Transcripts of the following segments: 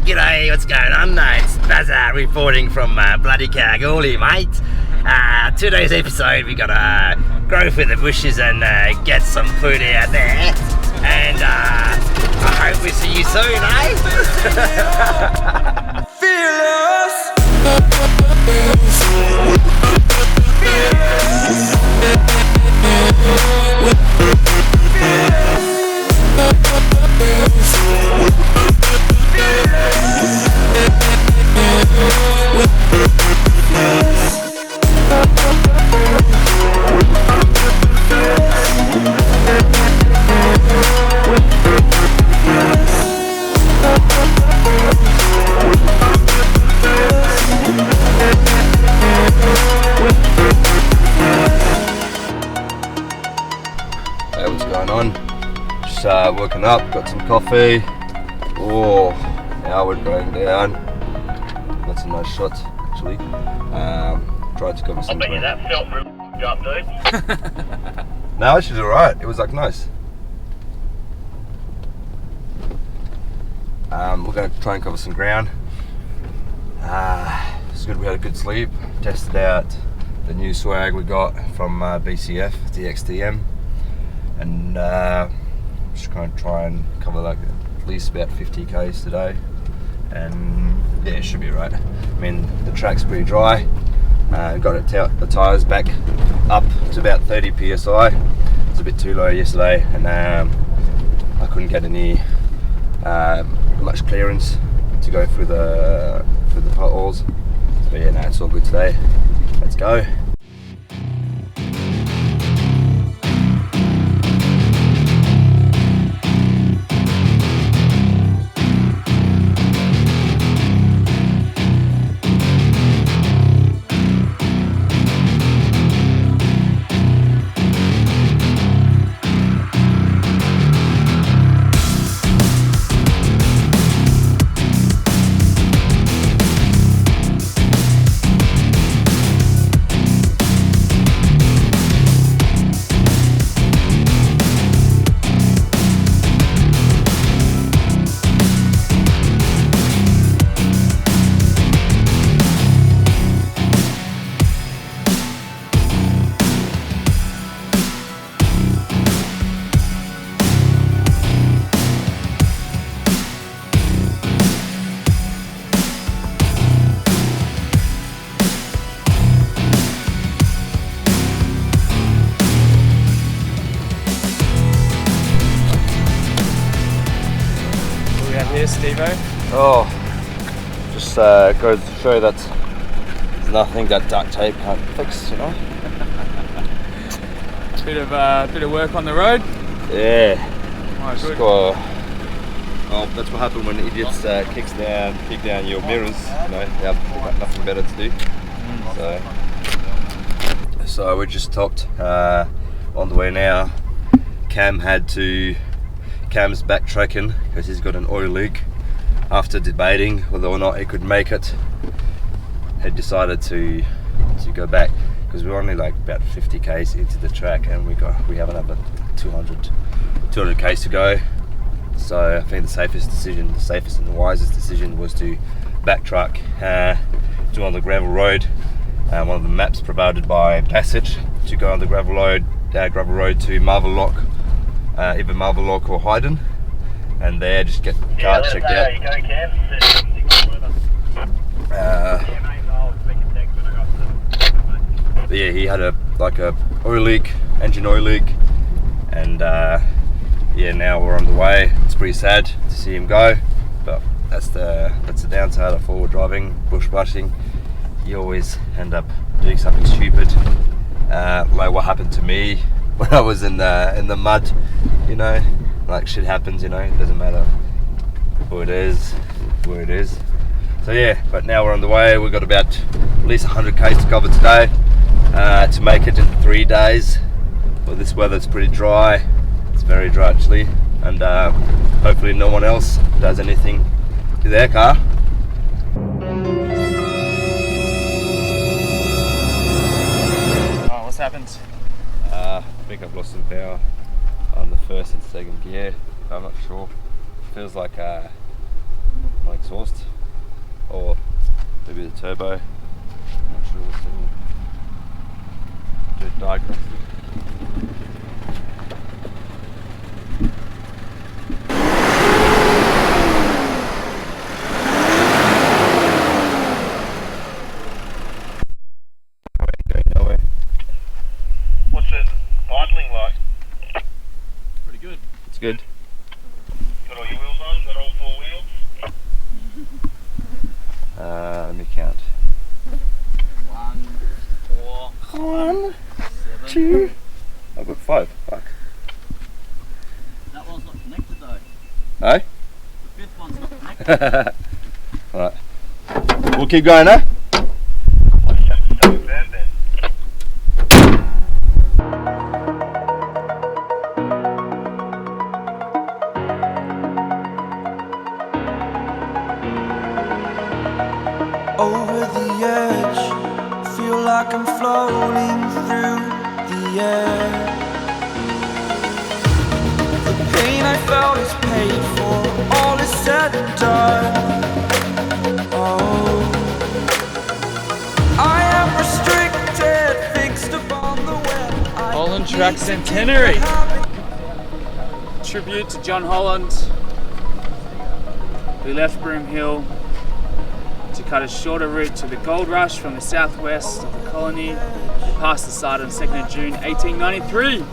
G'day, what's going on? It's Bazza reporting from bloody Kalgoorlie, mate. Today's episode, we gotta grow through the bushes and get some food out there. And I hope we see you soon, eh? Fearless. Hey, what's going on? Just woken up, got some coffee. Oh, now we're going down. Got some nice shots actually. Tried to cover some. I bet you that felt really up, dude. No, she's alright. It was like nice. We're going to try and cover some ground. It's good we had a good sleep. Tested out the new swag we got from BCF, the XTM. And just going to try and cover like at least about 50 k's today. And yeah, it should be right. I mean, the track's pretty dry. Got the tyres back up to about 30 psi. It was a bit too low yesterday, and I couldn't get any much clearance to go through the potholes. So yeah, no, it's all good today. Let's go. Here, Steve-O. Oh, just goes to show that there's nothing that duct tape can't fix, you know. Bit of work on the road. Yeah. Oh, Just good. oh, that's what happened when idiots kick down your mirrors. You know, they got nothing better to do. So we just stopped on the way now. Cam's backtracking because he's got an oil leak. After debating whether or not he could make it, he decided to go back because we're only like about 50 k's into the track and we have another 200 k's to go. So I think the safest and the wisest decision was to backtrack to on the gravel road. One of the maps provided by Passage to go on the gravel road to Marvel Lock. Either Marvel Lock or Hayden, and there just get the car checked out. But yeah, he had a oil leak, engine oil leak, and yeah, now we're on the way. It's pretty sad to see him go, but that's the downside of forward driving, bush bashing. You always end up doing something stupid, like what happened to me when I was in the mud, you know, like shit happens, you know, it doesn't matter who it is, where it is. So yeah, but now we're on the way. We've got about at least 100 k's to cover today to make it in 3 days. Well, this weather's pretty dry. It's very dry actually, and hopefully no one else does anything to their car. Oh, what's happened? I think I've lost some power on the first and second gear. I'm not sure. Feels like exhaust, or maybe the turbo. I'm not sure what's the diagnostic. What's it idling like? Pretty good. It's good. Got all your wheels on? Got all 4 wheels? Let me count. 1, 4, 1, 7. 2. I've got 5. Fuck. That one's not connected though. No? The 5th one's not connected. Alright. We'll keep going, eh? What's that stuff there then? Over the edge, feel like I'm floating through the air. The pain I felt is paid for, all is said and done. Oh, I am restricted, fixed upon the web. Holland Track Centenary. Tribute to John Holland. We left Broome Hill to cut a shorter route to the gold rush from the southwest of the colony, past the site on 2nd of June 1893,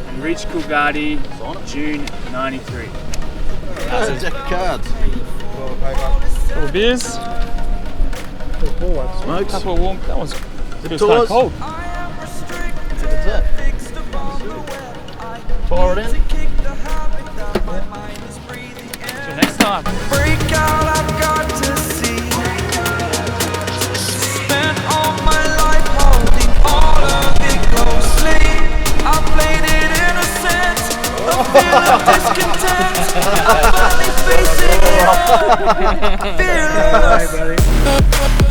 and reached Coolgardie June 93. That's a deck of cards. Couple of beers, Smokes. couple of warm. That was kind of Tours. cold. Pour it in. Till next time. Break out, I've got to see. Spent all my life holding all of it closely. I played it innocent, a feel of discontent. I'm finally facing it all, fearless.